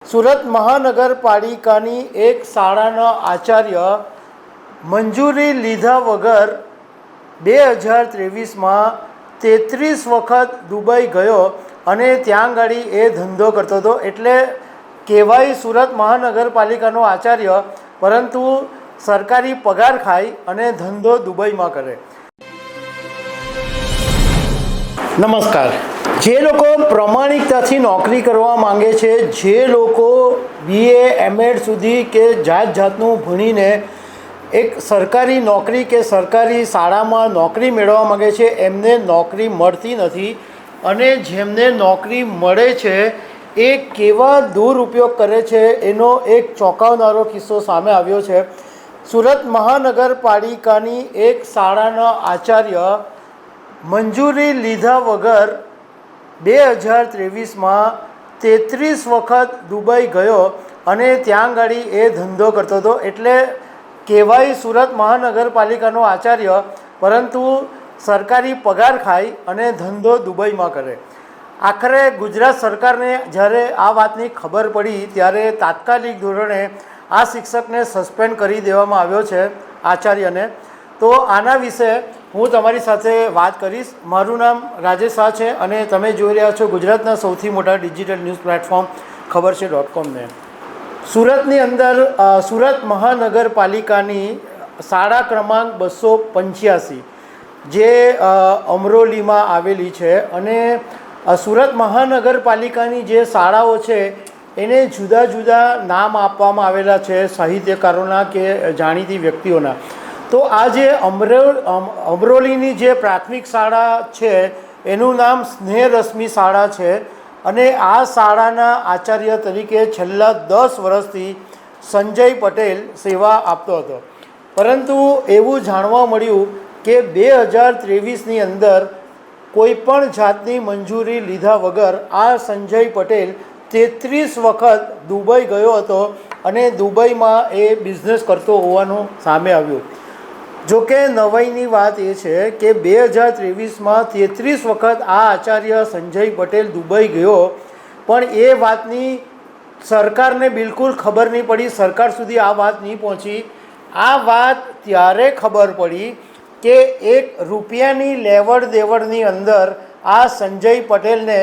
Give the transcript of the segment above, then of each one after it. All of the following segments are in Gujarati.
સુરત મહાનગરપાલિકાની એક શાળાના આચાર્ય મંજૂરી લીધા વગર 2023માં 33 વખત દુબઈ ગયો અને ત્યાં ગાડી એ ધંધો કરતો હતો. એટલે કહેવાય સુરત મહાનગરપાલિકાનો આચાર્ય, પરંતુ સરકારી પગાર ખાય અને ધંધો દુબઈમાં કરે. નમસ્કાર. જે લોકો પ્રમાણિકતાથી નોકરી કરવા માંગે છે, જે લોકો BA MAd સુધી કે જાતનું ભણીને એક સરકારી નોકરી કે સરકારી શાળામાં નોકરી મેળવવા માંગે છે, એમને નોકરી મળતી નથી. અને જેમને નોકરી મળે છે એ કેવા દુરુપયોગ કરે છે એનો એક ચોંકાવનારો કિસ્સો સામે આવ્યો છે. સુરત મહાનગરપાલિકાની એક શાળાના આચાર્ય મંજૂરી લીધા વગર 2023માં 33 વખત દુબઈ ગયો અને ત્યાં ગાડી એ ધંધો કરતો હતો. એટલે કહેવાય સુરત મહાનગરપાલિકાનો આચાર્ય, પરંતુ સરકારી પગાર ખાય અને ધંધો દુબઈમાં કરે. આખરે ગુજરાત સરકારને જ્યારે આ વાતની ખબર પડી ત્યારે તાત્કાલિક ધોરણે આ શિક્ષકને સસ્પેન્ડ કરી દેવામાં આવ્યો છે, આચાર્યને. તો આના વિશે હું તમારી સાથે વાત કરીશ. મારું નામ રાજેશ શાહ છે અને તમે જોઈ રહ્યા છો ગુજરાતના સૌથી મોટા ડિજિટલ ન્યૂઝ પ્લેટફોર્મ ખબર છે .comને. સુરતની અંદર સુરત મહાનગરપાલિકાની શાળા ક્રમાંક 285 જે અમરોલીમાં આવેલી છે. અને સુરત મહાનગરપાલિકાની જે શાળાઓ છે એને જુદા જુદા નામ આપવામાં આવેલા છે સાહિત્યકારોના કે જાણીતી વ્યક્તિઓના. તો આ જે અમરોલીની જે પ્રાથમિક શાળા છે એનું નામ સ્નેહરશ્મિ શાળા છે. અને આ શાળાના આચાર્ય તરીકે છેલ્લા 10 વર્ષથી સંજય પટેલ સેવા આપતો હતો. પરંતુ એવું જાણવા મળ્યું કે 2023ની અંદર કોઈ પણ જાતની મંજૂરી લીધા વગર આ સંજય પટેલ 33 વખત દુબઈ ગયો હતો અને દુબઈમાં એ બિઝનેસ કરતો હોવાનું સામે આવ્યું. જોકે નવાઈની વાત એ છે કે 2023માં 33 વખત આ આચાર્ય સંજય પટેલ દુબઈ ગયો, પણ એ વાતની સરકારને બિલકુલ ખબર નહીં પડી. સરકાર સુધી આ વાત નહીં પહોંચી. આ વાત ત્યારે ખબર પડી કે ₹1 લેવડ દેવડની અંદર આ સંજય પટેલને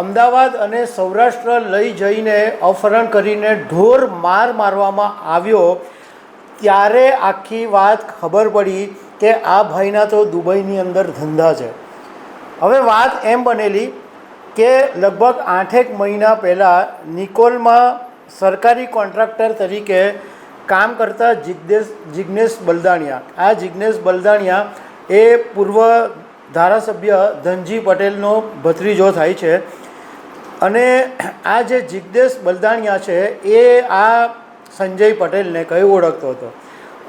અમદાવાદ અને સૌરાષ્ટ્ર લઈ જઈને અપહરણ કરીને ઢોર મારવામાં આવ્યો. ત્યારે આખી વાત ખબર પડી કે આ ભાઈના તો દુબઈની અંદર ધંધા છે. હવે વાત એમ બનેલી કે લગભગ 8 મહિના પહેલાં નિકોલમાં સરકારી કોન્ટ્રાક્ટર તરીકે કામ કરતા જિજ્ઞેશ બલદાણિયા, આ જિજ્ઞેશ બલદાણિયા એ પૂર્વ ધારાસભ્ય ધનજી પટેલનો ભત્રીજો થાય છે. અને આ જે જિજ્ઞેશ બલદાણિયા છે એ આ સંજય પટેલને કઈ ઓળખતો હતો.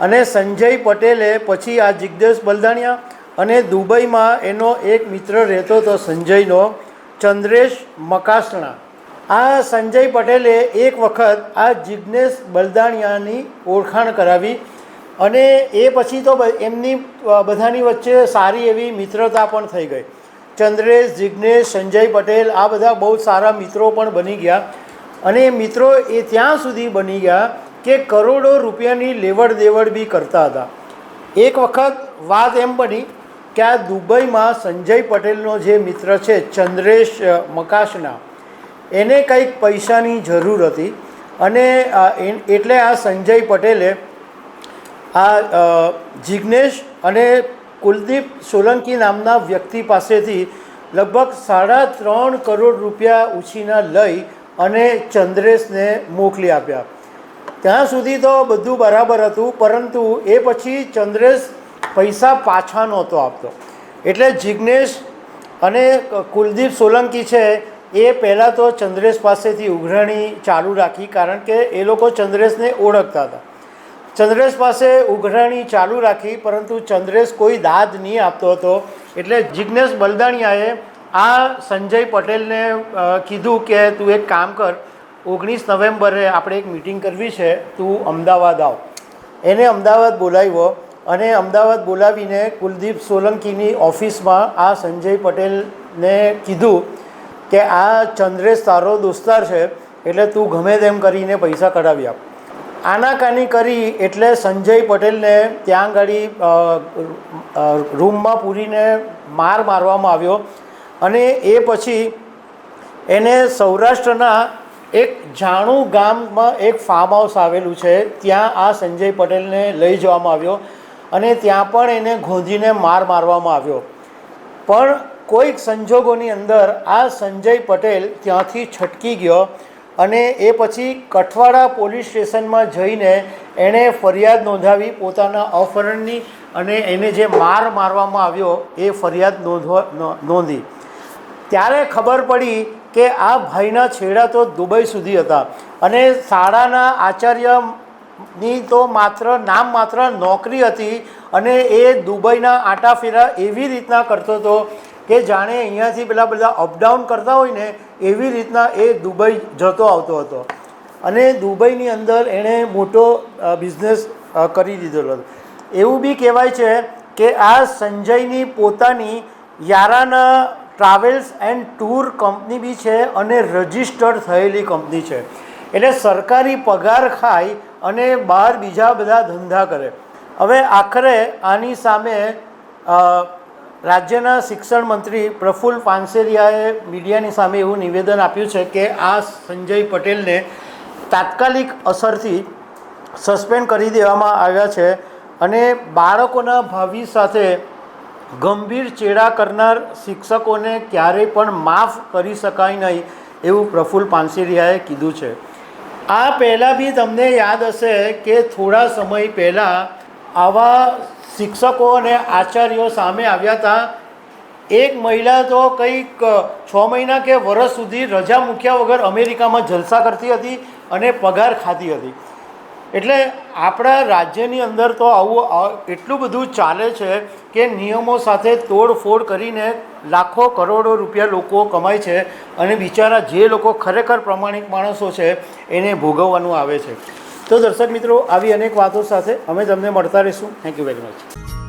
અને સંજય પટેલે પછી આ જિજ્ઞેશ બલદાણિયા અને દુબઈમાં એનો એક મિત્ર રહેતો હતો સંજયનો, ચંદ્રેશ મકાસણા. આ સંજય પટેલે એક વખત આ જિજ્ઞેશ બલદાણિયાની ઓળખાણ કરાવી અને એ પછી તો એમની બધાની વચ્ચે સારી એવી મિત્રતા પણ થઈ ગઈ. ચંદ્રેશ, જિજ્ઞેશ, સંજય પટેલ આ બધા બહુ સારા મિત્રો પણ બની ગયા. અને મિત્રો એ ત્યાં સુધી બની ગયા કે કરોડો રૂપિયાની લેવડ દેવડ બી કરતા હતા. એક વખત વાત એમ બની કે આ દુબઈમાં સંજય પટેલનો જે મિત્ર છે ચંદ્રેશ મકાસના, એને કંઈક પૈસાની જરૂર હતી. અને એટલે આ સંજય પટેલે આ જિજ્ઞેશ અને કુલદીપ સોલંકી નામના વ્યક્તિ પાસેથી લગભગ 3.5 કરોડ રૂપિયા ઉછીના લઈ અને ચંદ્રેશને મોકલી આપ્યા. ત્યાં સુધી તો બધું બરાબર હતું, પરંતુ એ પછી ચંદ્રેશ પૈસા પાછા નહોતો આપતો. એટલે જિજ્ઞેશ અને કુલદીપ સોલંકી છે એ પહેલાં તો ચંદ્રેશ પાસેથી ઉઘરાણી ચાલુ રાખી, કારણ કે એ લોકો ચંદ્રેશને ઓળખતા હતા. ચંદ્રેશ પાસે ઉઘરાણી ચાલુ રાખી, પરંતુ ચંદ્રેશ કોઈ દાદ નહીં આપતો હતો. એટલે જિજ્ઞેશ બલદાણિયાએ આ સંજય પટેલને કીધું કે તું એક કામ કર, 19 નવેમ્બરે આપણે એક મિટિંગ કરવી છે, તું અમદાવાદ આવ. એને અમદાવાદ બોલાવ્યો અને અમદાવાદ બોલાવીને કુલદીપ સોલંકીની ઓફિસમાં આ સંજય પટેલને કીધું કે આ ચંદ્રેશ તારો દોસ્તાર છે, એટલે તું ગમે તેમ કરીને પૈસા કઢાવી આપ. આનાકાની કરી એટલે સંજય પટેલને ત્યાં આગળ રૂમમાં પૂરીને મારવામાં આવ્યો અને એ પછી એને સૌરાષ્ટ્રના એક જાણું ગામમાં એક ફાર્મ હાઉસ આવેલું છે, ત્યાં આ સંજય પટેલને લઈ જવામાં આવ્યો અને ત્યાં પણ એને ગોંધીને મારવામાં આવ્યો. પણ કોઈક સંજોગોની અંદર આ સંજય પટેલ ત્યાંથી છટકી ગયો અને એ પછી કઠવાડા પોલીસ સ્ટેશનમાં જઈને એણે ફરિયાદ નોંધાવી પોતાના અપહરણની અને એને જે મારવામાં આવ્યો એ ફરિયાદ નોંધી. ત્યારે ખબર પડી કે આ ભાઈના છેડા તો દુબઈ સુધી હતા અને શાળાના આચાર્યની તો માત્ર નોકરી હતી અને એ દુબઈના આંટાફેરા એવી રીતના કરતો હતો કે જાણે અહીંયાથી પેલા બધા અપડાઉન કરતા હોય ને એવી રીતના એ દુબઈ જતો આવતો હતો અને દુબઈની અંદર એણે મોટો બિઝનેસ કરી દીધેલો હતો. એવું બી કહેવાય છે કે આ સંજયની પોતાની યારાના ટ્રાવેલ્સ એન્ડ ટૂર કંપની બી છે અને રજિસ્ટર્ડ થયેલી કંપની છે. એટલે સરકારી પગાર ખાય અને બહાર બીજા બધા ધંધા કરે. હવે આખરે આની સામે રાજ્યના શિક્ષણ મંત્રી પ્રફુલ્લ પાનસેરિયાએ મીડિયાની સામે એવું નિવેદન આપ્યું છે કે આ સંજય પટેલને તાત્કાલિક અસરથી સસ્પેન્ડ કરી દેવામાં આવ્યા છે અને બાળકોના ભાવિ સાથે ગંભીર ચેડા કરનાર શિક્ષકોને ક્યારેય પણ માફ કરી શકાય નહીં એવું પ્રફુલ્લ પાનસેરિયાએ કીધું છે. આ પહેલાં બી તમને યાદ હશે કે થોડા સમય પહેલાં આવા શિક્ષકો અને આચાર્યો સામે આવ્યા હતા. એક મહિલા તો કંઈક 6 મહિના કે વર્ષ સુધી રજા મૂક્યા વગર અમેરિકામાં જલસા કરતી હતી અને પગાર ખાતી હતી. એટલે આપણા રાજ્યની અંદર તો આવું એટલું બધું ચાલે છે કે નિયમો સાથે તોડફોડ કરીને લાખો કરોડો રૂપિયા લોકો કમાય છે અને બિચારા જે લોકો ખરેખર પ્રમાણિક માણસો છે એને ભોગવવાનું આવે છે. તો દર્શક મિત્રો, આવી અનેક વાતો સાથે અમે તમને મળતા રહીશું. Thank you very much.